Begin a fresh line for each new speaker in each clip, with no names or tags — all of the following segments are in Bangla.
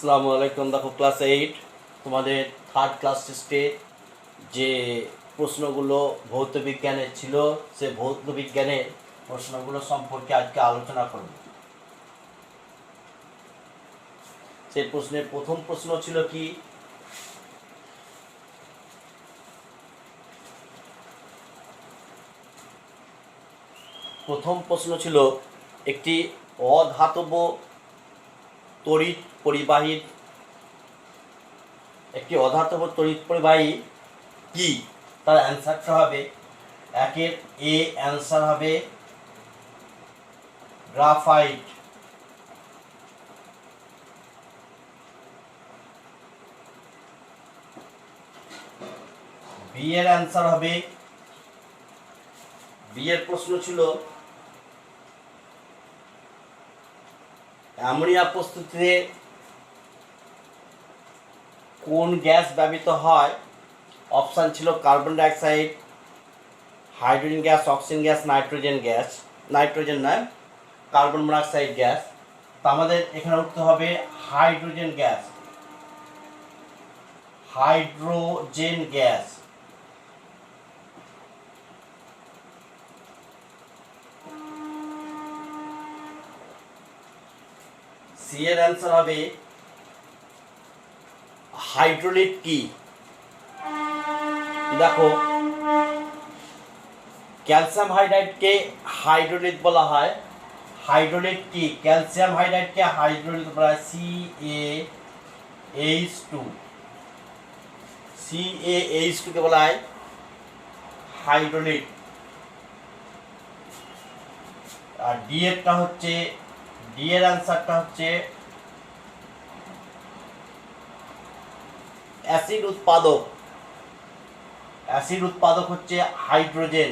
আসসালামু আলাইকুম। দেখো ক্লাস 8 তোমাদের থার্ড ক্লাস টেস্টে যে প্রশ্নগুলো ভৌত বিজ্ঞানের ছিল সে ভৌত বিজ্ঞানের প্রশ্নগুলো সম্পর্কে আজকে আলোচনা করব। সেই প্রশ্নের প্রথম প্রশ্ন ছিল কি, প্রথম প্রশ্ন ছিল একটি অধাতব তড়িৎ পরিবাহী কি, তার অ্যান্সারটা হবে একের এ অ্যান্সার হবে গ্রাফাইট, বি এর অ্যান্সার হবে, বি এর প্রশ্ন ছিল অ্যামোনিয়া প্রস্তুতিতে কোন গ্যাস ব্যবহৃত হয়? অপশান ছিল carbon dioxide, hydrogen gas, oxygen gas, nitrogen নয়, কার্বন মনোক্সাইড গ্যাস। তো আমাদের এখানে উত্তর হবে হাইড্রোজেন গ্যাস। সি এর অ্যান্সার হবে হাইড্রোলিট কি? দেখো, ক্যালসিয়াম হাইড্রাইডকে হাইড্রোলিট বলা হয়। হাইড্রোলিট কি? ক্যালসিয়াম হাইড্রাইডকে হাইড্রোলিট বলা হয় CaH2। CaH2 কে বলা হয় হাইড্রোলিট। আর ডি এর অ্যান্সারটা হচ্ছে অ্যাসিড উৎপাদক হচ্ছে হাইড্রোজেন।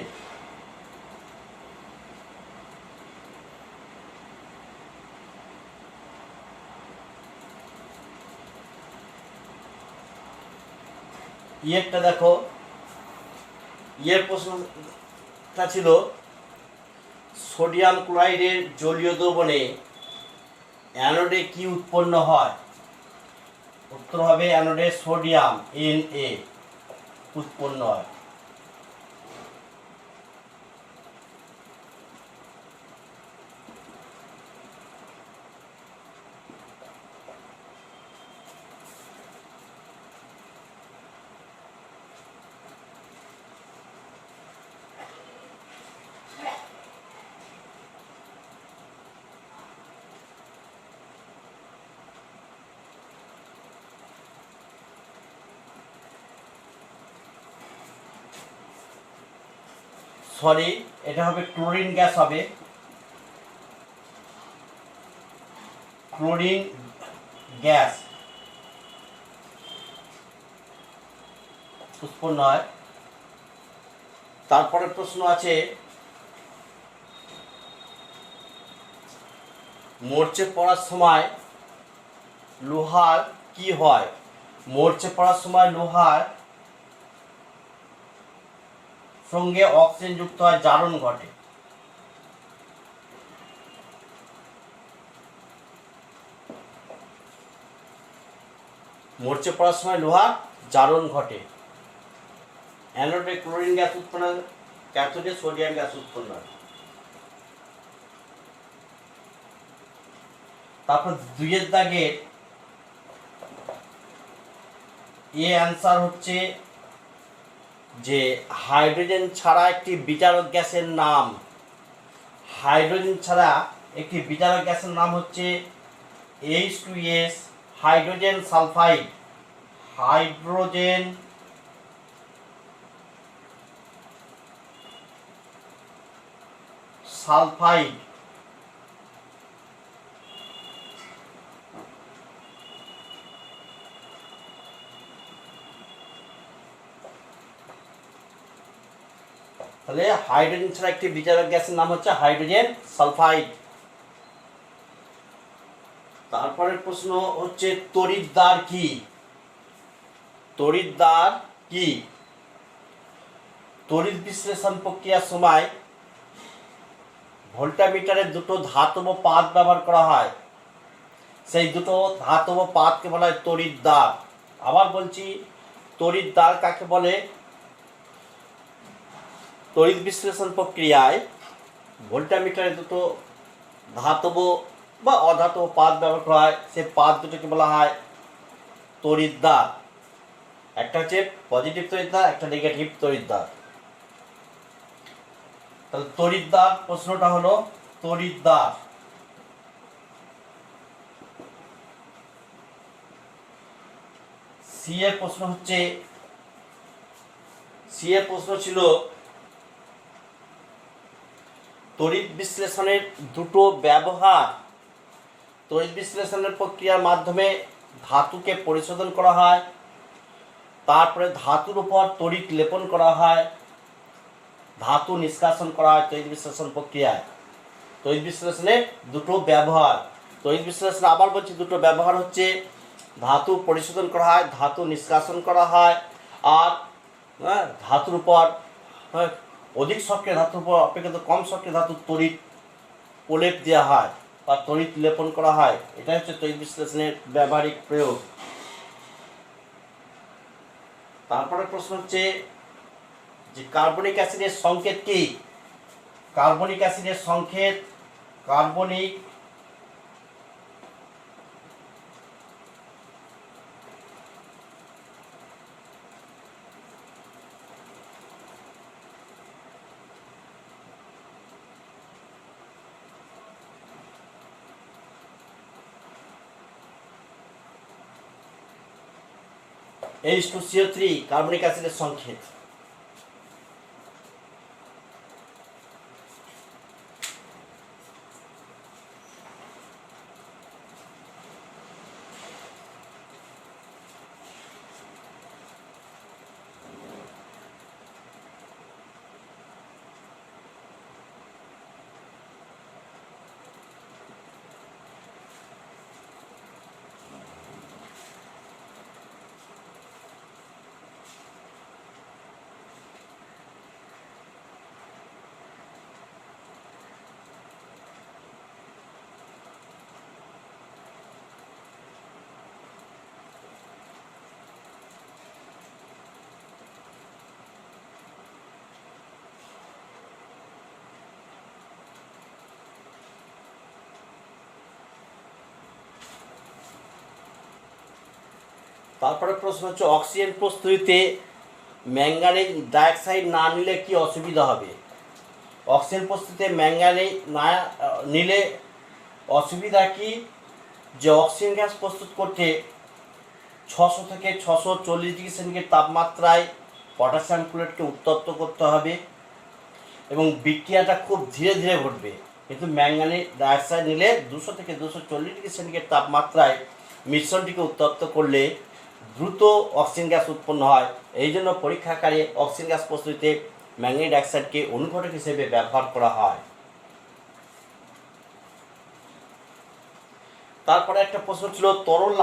ইয়েরটা দেখো, ইয়ের প্রশ্নটা ছিল সোডিয়াম ক্লোরাইডের জলীয় দ্রবণে অ্যানোডে কি উৎপন্ন হয়? উত্তর হবে অ্যানোডে সোডিয়াম Na উৎপন্ন হয়। সরি, এটা হবে ক্লোরিন গ্যাস হবে। ক্লোরিন গ্যাস উৎপন্ন হয়। তারপরে প্রশ্ন আছে, মরচে পড়ার সময় লোহার কি হয়? মরচে পড়ার সময় লোহার সঙ্গে অক্সিজেন যুক্ত হয়, জারণ ঘটে। মরচে পড়ার সময় লোহার জারণ ঘটে। অ্যানোডে ক্লোরিন গ্যাস উৎপন্ন হয়, ক্যাথোডে সোডিয়াম গ্যাস উৎপন্ন হয়। তারপর দুইয়ের দাগের এ অ্যান্সার হচ্ছে যে হাইড্রোজেন ছাড়া একটি বিজারক গ্যাসের নাম। হাইড্রোজেন ছাড়া একটি বিজারক গ্যাসের নাম হচ্ছে H2S, hydrogen sulphide. Hydrogen sulphide. তাহলে হাইড্রোজেন ছাড়া একটি বিজারক গ্যাসের নাম হচ্ছে হাইড্রোজেন সালফাইড। তারপরের প্রশ্ন হচ্ছে তড়িৎদ্বার কি? তড়িৎদ্বার কি? তড়িৎ বিশ্লেষণ প্রক্রিয়ার সময় ভোল্টামিটারের দুটো ধাতব পাত ব্যবহার করা হয়। সেই দুটো ধাতব পাতকে বলা হয় তড়িৎদ্বার। আবার বলছি, তড়িৎদ্বার কাকে বলে? তড়িৎ বিশ্লেষণ প্রক্রিয়ায় ভোল্টামিটারে দুটো ধাতব বা অধাতব পাত ব্যবহার করা হয়, সেই পাত দুটোকে বলা হয় তড়িৎদ্বার। একটা হচ্ছে পজিটিভ তড়িৎদ্বার, একটা নেগেটিভ তড়িৎদ্বার। তাহলে তড়িৎদ্বার প্রশ্নটা হলো তড়িৎদ্বার। সি এর প্রশ্ন হচ্ছে, সি এর প্রশ্ন ছিল তড়িৎ বিশ্লেষণের দুটো ব্যবহার। তড়িৎ বিশ্লেষণের প্রক্রিয়ার মাধ্যমে ধাতুকে পরিশোধন করা হয়, তারপরে ধাতুর উপর তড়িৎ লেপন করা হয়, ধাতু নিষ্কাশন করা হয় তড়িৎ বিশ্লেষণ প্রক্রিয়ায়। তড়িৎ বিশ্লেষণের দুটো ব্যবহার। তড়িৎ বিশ্লেষণে আবার বলছি দুটো ব্যবহার হচ্ছে, ধাতু পরিশোধন করা হয়, ধাতু নিষ্কাশন করা হয়, আর ধাতুর উপর অধিক সক্রিয় ধাতুর উপর অপেক্ষাকৃত কম সক্রিয় ধাতুর তড়িৎ প্রলেপ দেওয়া হয় বা তড়িৎ লেপন করা হয়। এটা হচ্ছে তড়িৎ বিশ্লেষণের ব্যবহারিক প্রয়োগ। তারপরে প্রশ্ন হচ্ছে যে কার্বনিক অ্যাসিডের সংকেত কি? কার্বনিক অ্যাসিডের সংকেত কার্বনিক H2CO3 কার্বনিক অ্যাসিডের সংকেত। তারপরে প্রশ্ন হচ্ছে অক্সিজেন প্রস্তুতিতে ম্যাঙ্গানিজ ডাইঅক্সাইড না নিলে কি অসুবিধা হবে? অক্সিজেন প্রস্তুতিতে ম্যাঙ্গানিজ না নিলে অসুবিধা কি? যে অক্সিজেন গ্যাস প্রস্তুত করতে 600 থেকে 640 ডিগ্রি সেন্টিগ্রেড তাপমাত্রায় পটাশিয়াম ক্লোরাইডকে উত্তপ্ত করতে হবে এবং বিক্রিয়াটা খুব ধীরে ধীরে ঘটবে। কিন্তু ম্যাঙ্গানিজ ডাইঅক্সাইড নিলে 200 থেকে 240 ডিগ্রি সেন্টিগ্রেড তাপমাত্রায় মিশ্রণটিকে উত্তপ্ত করলে দ্রুত অক্সিজেন গ্যাস উৎপন্ন হয়। এই জন্য পরীক্ষাগারে অক্সিজেন গ্যাস প্রস্তুতিতে ম্যাঙ্গানিজ ডাইঅক্সাইডকে অনুঘটক হিসেবে ব্যবহার করা হয়। তারপরে একটা প্রশ্ন ছিল তরল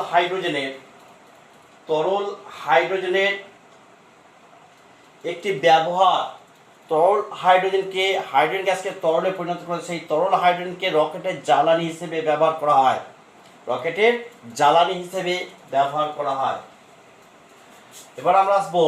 হাইড্রোজেনের একটি ব্যবহার। তরল হাইড্রোজেনকে হাইড্রোজেন গ্যাসকে তরলে পরিণত করে সেই তরল হাইড্রোজেনকে রকেটের জ্বালানি হিসেবে ব্যবহার করা হয়। রকেটের জ্বালানি হিসেবে ব্যবহার করা হয়। এবার আমরা আসবো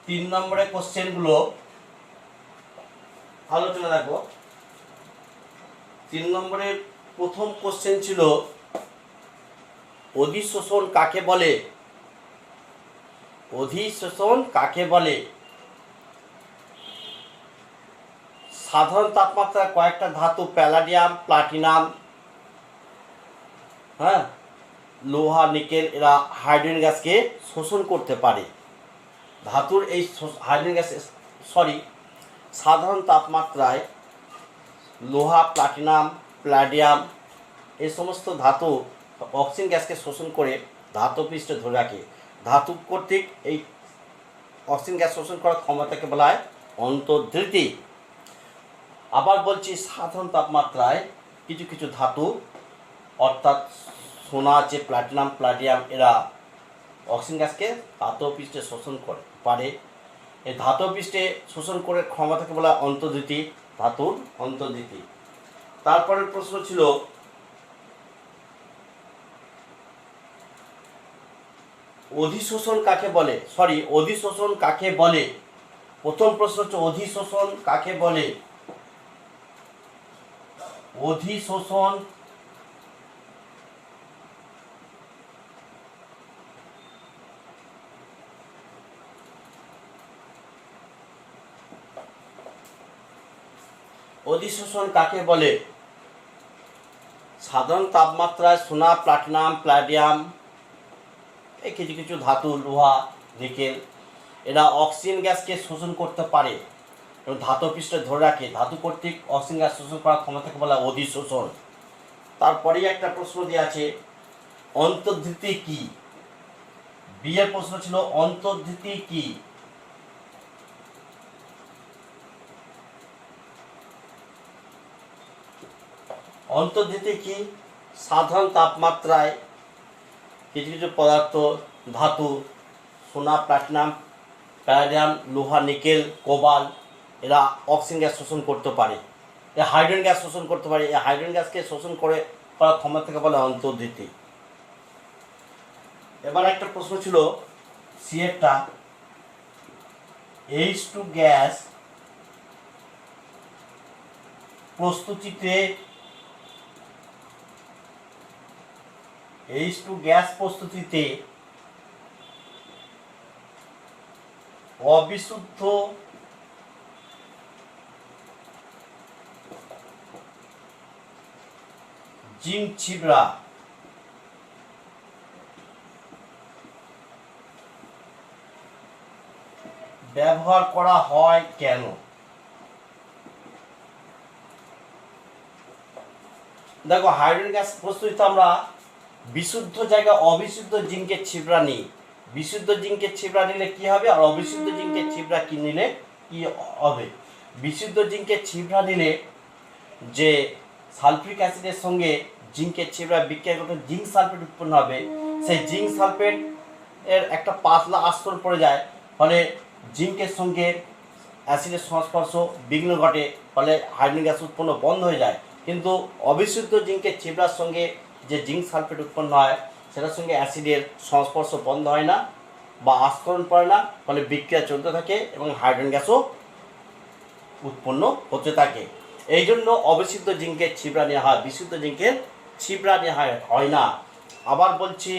তিন নম্বরের কোশ্চেনগুলো আলোচনা রাখবো। 3 নম্বরের প্রথম কোশ্চেন ছিল অধিশোষণ কাকে বলে? অধিশোষণ কাকে বলে? সাধারণ তাপমাত্রায় কয়েকটা ধাতু প্যালাডিয়াম, প্লাটিনাম, লোহা, নিকেল এরা হাইড্রোজেন গ্যাসকে শোষণ করতে পারে। ধাতুর এই হাইড্রোজেন গ্যাস সাধারণ তাপমাত্রায় লোহা, প্লাটিনাম, প্যালাডিয়াম এই সমস্ত ধাতু অক্সিজেন গ্যাসকে শোষণ করে ধাতু পৃষ্ঠে ধরে রাখে। ধাতু কর্তৃক এই অক্সিজেন গ্যাস শোষণ করার ক্ষমতাকে বলা হয় অন্তর্ধৃতি। আবার বলছি, সাধারণ তাপমাত্রায় কিছু কিছু ধাতু অর্থাৎ সোনা আছে, প্লাটিনাম, প্লাটিয়াম, এরা অক্সিজেন গ্যাসকে ধাতব পৃষ্ঠে শোষণ করে পারে। এই ধাতব পৃষ্ঠে শোষণ করে ক্ষমতাকে বলা অন্তর্ধিতি, ধাতুর অন্তর্ধিতি। তারপরের প্রশ্ন ছিল অধিশোষণ কাকে বলে, অধিশোষণ কাকে বলে। প্রথম প্রশ্ন হচ্ছে অধিশোষণ কাকে বলে। অধিশোষণ অধিশোষণ কাকে বলে? সাধারণ তাপমাত্রায় সোনা, প্লাটিনাম, প্লাটিয়াম, এই কিছু কিছু ধাতু, লোহা, নিকেল, এরা অক্সিজেন গ্যাসকে শোষণ করতে পারে এবং ধাতব পৃষ্ঠে ধরে রাখে। ধাতু কর্তৃক অক্সিজেন গ্যাস শোষণ করার ক্ষমতাকে বলা অধিশোষণ। তারপরেই একটা প্রশ্ন দেওয়া আছে অন্তর্ধিতি কি। বিয়ের প্রশ্ন ছিল অন্তর্ধিতি কি। অন্তর্ধিতি কি? সাধারণ তাপমাত্রায় কিছু কিছু পদার্থ, ধাতু, সোনা, প্লাটিনাম, প্যালাডিয়াম, লোহা, নিকেল, কোবাল, এরা অক্সিজেন গ্যাস শোষণ করতে পারে, হাইড্রোজেন গ্যাস শোষণ করতে পারে। এই হাইড্রোজেন গ্যাসকে শোষণ করে করার ক্ষমতাকে বলে অন্তর্ধিতি। এবার একটা প্রশ্ন ছিল সিএরটা, H2 গ্যাস প্রস্তুতিতে অবিশুদ্ধ জিঙ্ক ছিবড়া ব্যবহার করা হয় কেন? দেখো, হাইড্রোজেন গ্যাস প্রস্তুতিতে আমরা বিশুদ্ধ জায়গায় অবিশুদ্ধ জিঙ্কের ছিবড়া নিই। বিশুদ্ধ জিঙ্কের ছিবড়া নিলে কি হবে, আর অবিশুদ্ধ জিঙ্কের ছিবড়া কি নিলে কি হবে? বিশুদ্ধ জিঙ্কের ছিবড়া নিলে যে সালফিউরিক অ্যাসিডের সঙ্গে জিঙ্কের ছিবড়া বিক্রিয়া করতে জিঙ্ক সালফেট উৎপন্ন হবে, সেই জিঙ্ক সালফেট এর একটা পাতলা আস্তরণ পড়ে যায়, ফলে জিঙ্কের সঙ্গে অ্যাসিডের সংস্পর্শ বিঘ্ন ঘটে, ফলে হাইড্রোজেন গ্যাস উৎপন্ন বন্ধ হয়ে যায়। কিন্তু অবিশুদ্ধ জিঙ্কের ছিবড়ার সঙ্গে যে জিঙ্ক সালফেট উৎপন্ন হয় সেটার সঙ্গে অ্যাসিডের সংস্পর্শ বন্ধ হয় না বা আস্তরণ পড়ে না, ফলে বিক্রিয়া চলতে থাকে এবং হাইড্রোজেন গ্যাসও উৎপন্ন হতে থাকে। এই জন্য অবিশুদ্ধ জিঙ্কের ছিবড়া নেওয়া হয়, বিশুদ্ধ জিঙ্কের ছিবড়া নেওয়া হয় না। আবার বলছি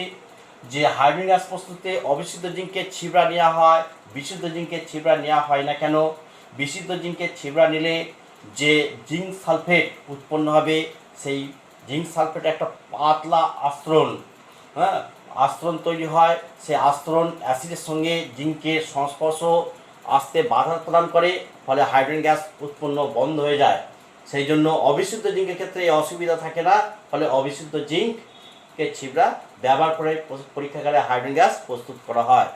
যে হাইড্রোজেন গ্যাস প্রস্তুতে অবিশুদ্ধ জিঙ্কের ছিবড়া নেওয়া হয়, বিশুদ্ধ জিঙ্কের ছিবড়া নেওয়া হয় না কেন? বিশুদ্ধ জিঙ্কের ছিবড়া নিলে যে জিঙ্ক সালফেট উৎপন্ন হবে, সেই জিঙ্ক সালফেট একটা পাতলা আস্তরণ, আস্তরণ তৈরি হয়। সেই আস্তরণ অ্যাসিডের সঙ্গে জিঙ্কের সংস্পর্শ আসতে বাধা প্রদান করে, ফলে হাইড্রোজেন গ্যাস উৎপন্ন বন্ধ হয়ে যায়। সেই জন্য অবিশুদ্ধ জিঙ্কের ক্ষেত্রে এই অসুবিধা থাকে না, ফলে অবিশুদ্ধ জিঙ্কের ছিবড়া ব্যবহার করে পরীক্ষাগারে হাইড্রোজেন গ্যাস প্রস্তুত করা হয়।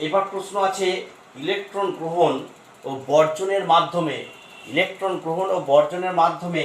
এবার প্রশ্ন আছে ইলেকট্রন গ্রহণ ও বর্জনের মাধ্যমে ইলেকট্রন গ্রহণ ও বর্জনের মাধ্যমে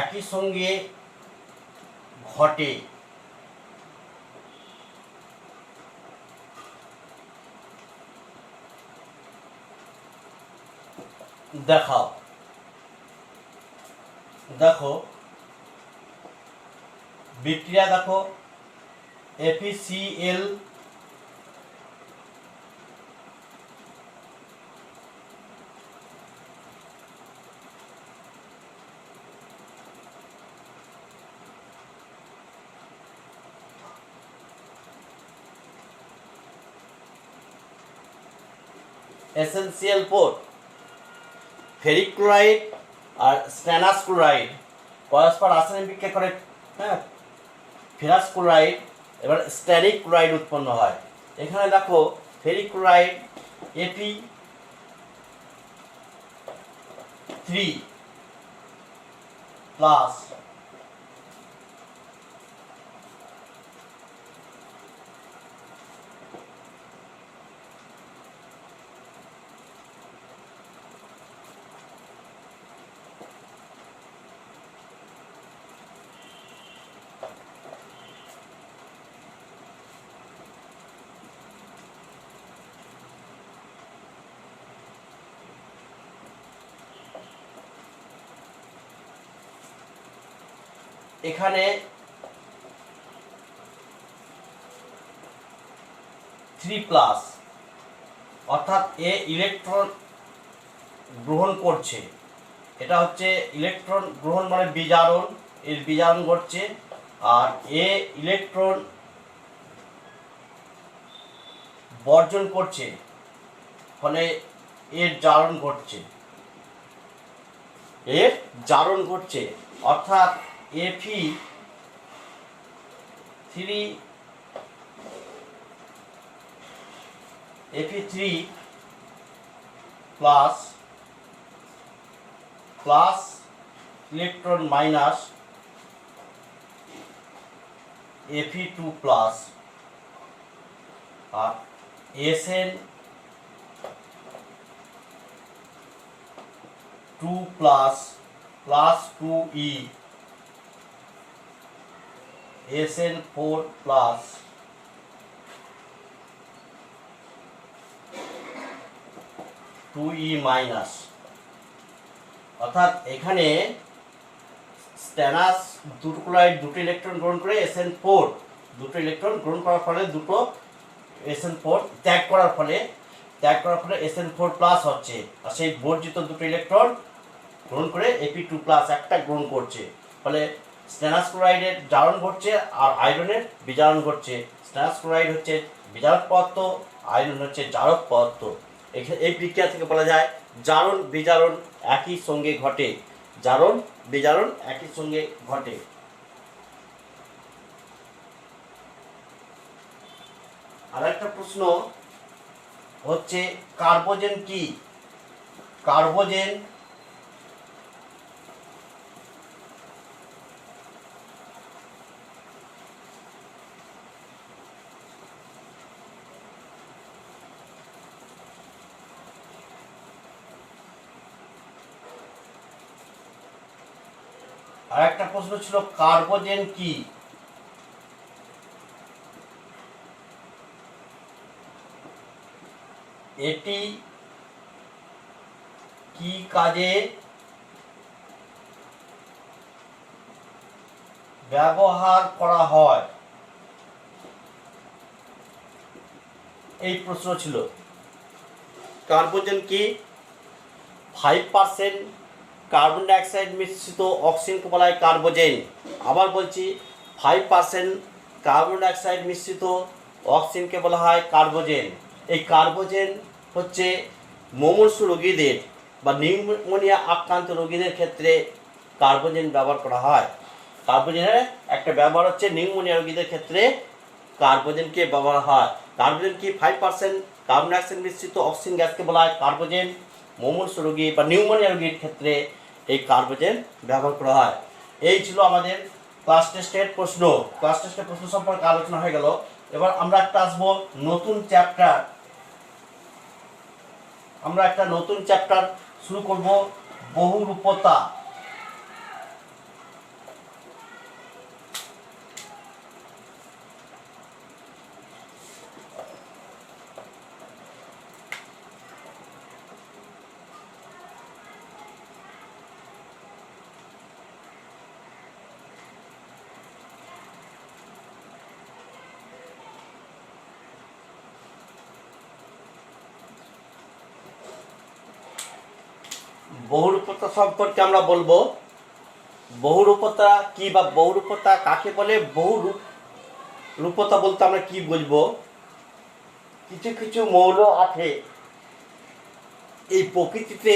একই সঙ্গে ঘটে। দেখাও। দেখো বিক্রিয়া, দেখো FeCl এসেনশিয়াল 4 ফেরিক ক্লোরাইড আর স্ট্যানাস ক্লোরাইড পরস্পর রাসায়নিক বিক্রিয়া করে, হ্যাঁ, ফেরাস ক্লোরাইড এবার স্ট্যানিক ক্লোরাইড উৎপন্ন হয়। এখানে দেখো ফেরিক ক্লোরাইড Fe3 প্লাস এখানে 3+ অর্থাৎ এ ইলেকট্রন গ্রহণ করছে, এটা হচ্ছে ইলেকট্রন গ্রহণ মানে বিজারণ, এর বিজারণ ঘটছে, আর এ ইলেকট্রন বর্জন করছে, ফলে এর জারণ ঘটছে, এর জারণ ঘটছে, অর্থাৎ Fe3 plus electron minus Fe2 plus আর Sn2 plus 2E Sn4 plus 2E minus, অর্থাৎ এখানে স্ট্যানাস দুটো ক্লোরাইড দুটো ইলেকট্রন গ্রহণ করে Sn4 দুটো ইলেকট্রন গ্রহণ করার ফলে দুটো Sn4 ত্যাগ করার ফলে Sn4 প্লাস হচ্ছে, আর সেই বর্জিত দুটো ইলেকট্রন গ্রহণ করে Fe2 প্লাস একটা গ্রহণ করছে, ফলে স্ট্যানাস ক্লোরাইডের জারণ ঘটছে আর আয়রনের বিজারণ ঘটছে। স্ট্যানাস ক্লোরাইড হচ্ছে বিজারক পদার্থ, আয়রন হচ্ছে জারক পদার্থ। এই বিক্রিয়া থেকে বলা যায় জারণ বিজারণ একই সঙ্গে ঘটে, জারণ বিজারণ একই সঙ্গে ঘটে। আর একটা প্রশ্ন হচ্ছে কার্বোজেন কি? কার্বোজেন আর একটা প্রশ্ন ছিল কার্বোজেন কি? এটি কি কাজে ব্যবহার করা হয়? এই প্রশ্ন ছিল। কার্বোজেন কি? 5% কার্বন ডাইঅক্সাইড মিশ্রিত অক্সিজেনকে বলা হয় কার্বোজেন। আবার বলছি 5% কার্বন ডাইঅক্সাইড মিশ্রিত অক্সিজেনকে বলা হয় কার্বোজেন। এই কার্বোজেন হচ্ছে মুমূর্ষু রোগীদের বা নিউমোনিয়া আক্রান্ত রোগীদের ক্ষেত্রে কার্বোজেন ব্যবহার করা হয়। কার্বোজেনের একটা ব্যবহার হচ্ছে নিউমোনিয়া রোগীদের ক্ষেত্রে কার্বোজেনকে ব্যবহার হয়। কার্বোজেন কি? 5% কার্বন ডাইঅক্সাইড মিশ্রিত অক্সিজেন গ্যাসকে বলা হয় কার্বোজেন। মুমূর্ষু রোগী বা নিউমোনিয়া রোগীর ক্ষেত্রে এই কার্বোজেন ব্যবহার করা হয়। এই ছিল আমাদের ক্লাস টেস্টের প্রশ্ন। ক্লাস টেস্টের প্রশ্ন সম্পর্কে আলোচনা হয়ে গেল। এবার আমরা একটা আসবো নতুন চ্যাপ্টার। আমরা একটা নতুন চ্যাপ্টার শুরু করব, বহুরূপতা। বহুরূপতা সম্পর্কে আমরা বলবো। বহুরূপতা কি বা বহুরূপতা কাকে বলে? বহুরূপতা বলতে আমরা কি বুঝবো? কিছু কিছু মৌল আছে এই প্রকৃতিতে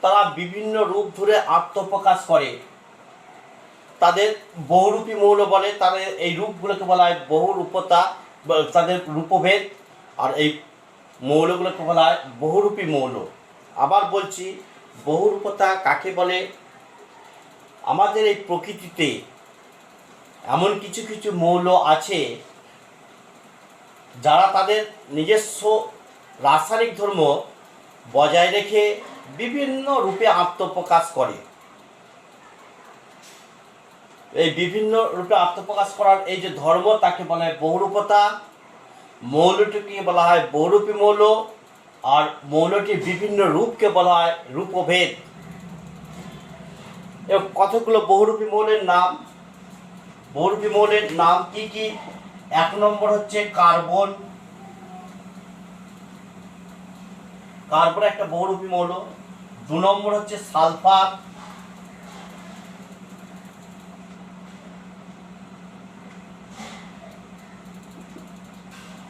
তারা বিভিন্ন রূপ ধরে আত্মপ্রকাশ করে। তাদের বহুরূপী মৌল বলে, তাদের এই রূপগুলোকে বলা হয় বহুরূপতা, তাদের রূপভেদ। আর এই মৌলগুলোকে বলা হয় বহুরূপী মৌল। আবার বলছি, বহুরূপতা কাকে বলে? আমাদের এই প্রকৃতিতে এমন কিছু কিছু মৌল আছে যারা তাদের নিজস্ব রাসায়নিক ধর্ম বজায় রেখে বিভিন্ন রূপে আত্মপ্রকাশ করে। এই বিভিন্ন রূপে আত্মপ্রকাশ করার এই যে ধর্ম, তাকে বলা হয় বহুরূপতা। মৌলটিকে বলা হয় বহুরূপী মৌল, আর মৌলটির বিভিন্ন রূপকে বলা হয় রূপভেদ। এবং কতগুলো বহুরূপী মৌলের নাম। বহুরূপী মৌলের নাম কি কি? 1 নম্বর হচ্ছে কার্বন। কার্বন একটা বহুরূপী মৌল। 2 নম্বর হচ্ছে সালফার।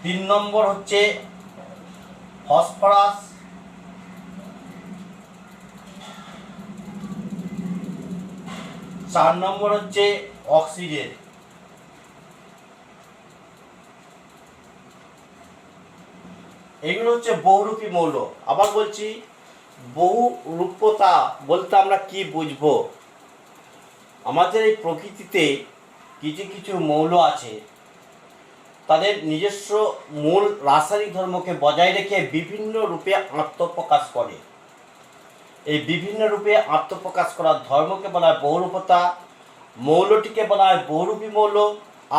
3 নম্বর হচ্ছে ফসফরাস। 4 নম্বর হচ্ছে অক্সিজেন। এগুলো হচ্ছে বহুরূপী মৌল। আবার বলছি, বহুরূপতা বলতে আমরা কি বুঝবো? আমাদের এই প্রকৃতিতে কিছু কিছু মৌল আছে, তাদের নিজস্ব মূল রাসায়নিক ধর্মকে বজায় রেখে বিভিন্ন রূপে আত্মপ্রকাশ করে। এই বিভিন্ন রূপে আত্মপ্রকাশ করার ধর্মকে বলা হয় বহুরূপতা। মৌলটিকে বলা হয় বহুরূপী মৌল,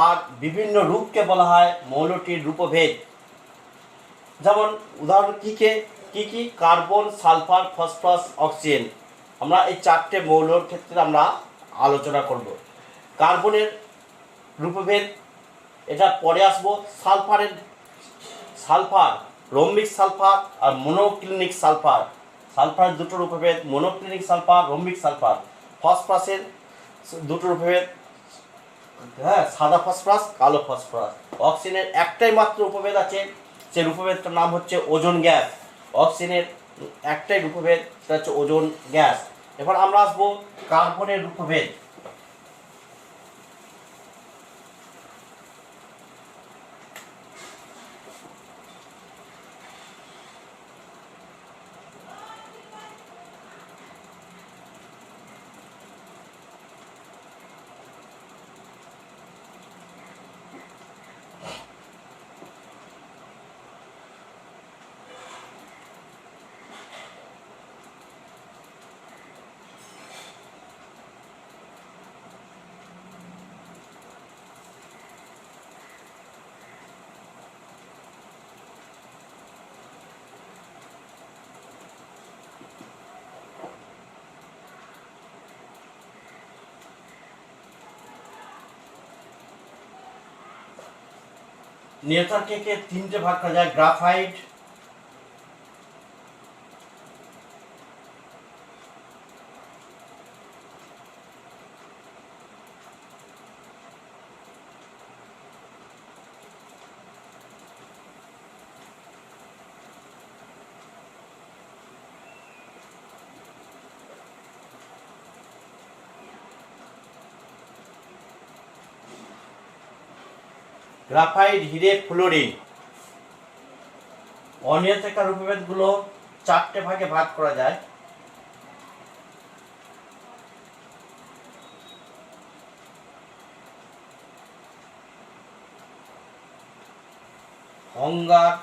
আর বিভিন্ন রূপকে বলা হয় মৌলটির রূপভেদ। যেমন উদাহরণ কি কি? Carbon, sulphur, phosphorus, oxygen. আমরা এই 4টে মৌলর ক্ষেত্রে আমরা আলোচনা করব। কার্বনের রূপভেদ এটা পরে আসবো। সালফার রোম্বিক সালফার আর মনোক্লিনিক সালফার। সালফারের দুটো রূপভেদ, মনোক্লিনিক সালফার, রোম্বিক সালফার। ফসফরাসের দুটো রূপভেদ, সাদা ফসফরাস, কালো ফসফরাস। অক্সিজেনের একটাই মাত্র রূপভেদ আছে, সেই রূপভেদটার নাম হচ্ছে ওজোন গ্যাস। অক্সিজেনের একটাই রূপভেদ, সেটা হচ্ছে ওজোন গ্যাস। এবার আমরা আসবো কার্বনের রূপভেদ। নিউটনকে 3টে ভাগ করা যায়: গ্রাফাইট, হিরে, ফ্লোরিন। অনিয়ন্ত্রিত রূপভেদগুলো 4টে ভাগে ভাগ করা যায়: অঙ্গার,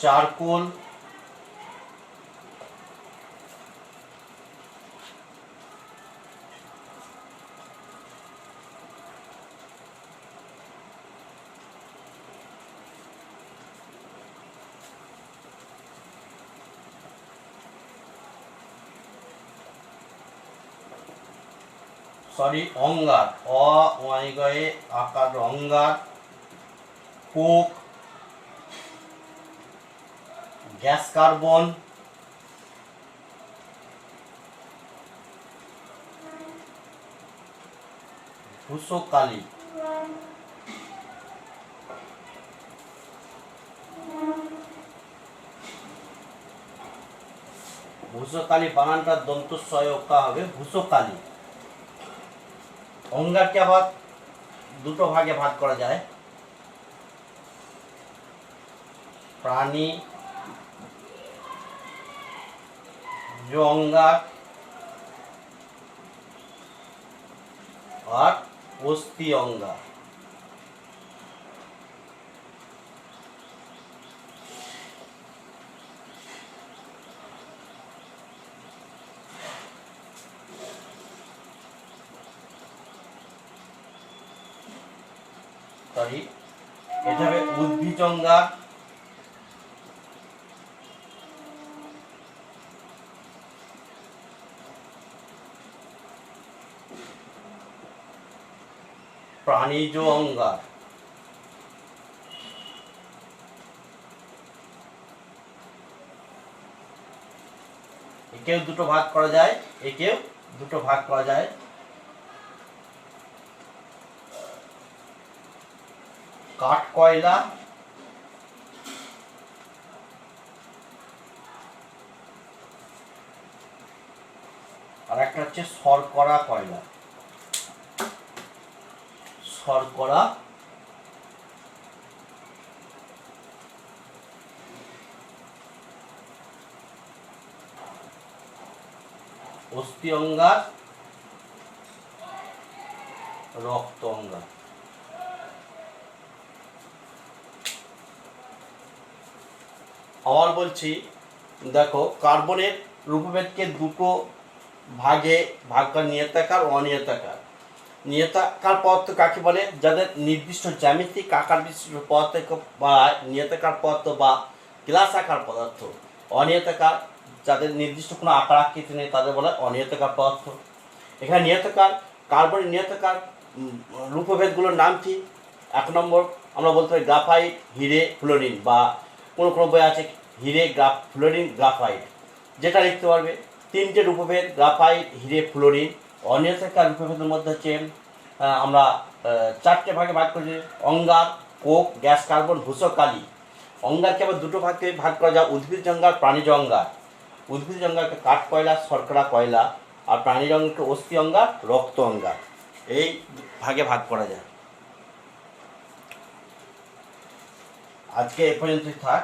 চারকোল, অঙ্গার, আকার অঙ্গার, কোক, গ্যাস কার্বন, ধূসকালি, ভূসকালি বানানটা দন্তস্বয় ওকা হবে, ভূসকালি। অঙ্গারকে আবার দুটো ভাগে ভাগ করা যায়, প্রাণী অঙ্গার আর অস্থি অঙ্গার। সরি, এটা হবে উদ্ভিজ অঙ্গার, প্রাণীজ অঙ্গার, একেও দুটো ভাগ করা যায়, একেও দুটো ভাগ করা যায়। কাঠ কয়লা আর একটা হচ্ছে শর্করা কয়লা। শর্করা অস্থি অঙ্গার, রক্ত অঙ্গার। আবার বলছি, দেখো কার্বনের রূপভেদকে দুটো ভাগে ভাগ করে, নিয়তাকার ও অনিয়তাকার। নিয়তাকার পদার্থ কাকে বলে? যাদের নির্দিষ্ট জ্যামিতিক আকার বিশিষ্ট পদার্থ বা নিয়তাকার পদার্থ বা গ্লাস আকার পদার্থ। অনিয়তাকার যাদের নির্দিষ্ট কোনো আকার আকৃতি নেই তাদের বলে অনিয়তাকার পদার্থ। এখানে নিয়তাকার, কার্বনের নিয়তাকার রূপভেদগুলোর নাম কি? 1 নম্বর আমরা বলতে পারি গ্রাফাইট, হিরে, ফ্লোরিন, বা কোনো কোনো বই আছে হিরে, ফ্লোরিন, গ্রাফাইট, যেটা লিখতে পারবে। 3টে রূপভেদ, গ্রাফাইট, হিরে, ফ্লোরিন। অনিয়তাকার রূপভেদের মধ্যে হচ্ছে আমরা 4টে ভাগে ভাগ করেছি, অঙ্গার, কোক, গ্যাস কার্বন, ভূসকালি। অঙ্গারকে আবার দুটো ভাগে ভাগ করা যায়, উদ্ভিজ অঙ্গার, প্রাণীজ অঙ্গার। উদ্ভিজ অঙ্গারকে কাঠ কয়লা, শর্করা কয়লা, আর প্রাণীজ অঙ্গকে অস্থি অঙ্গার, রক্ত অঙ্গার। এই ভাগে ভাগ করা যায়। আজকে এ পর্যন্তই থাক।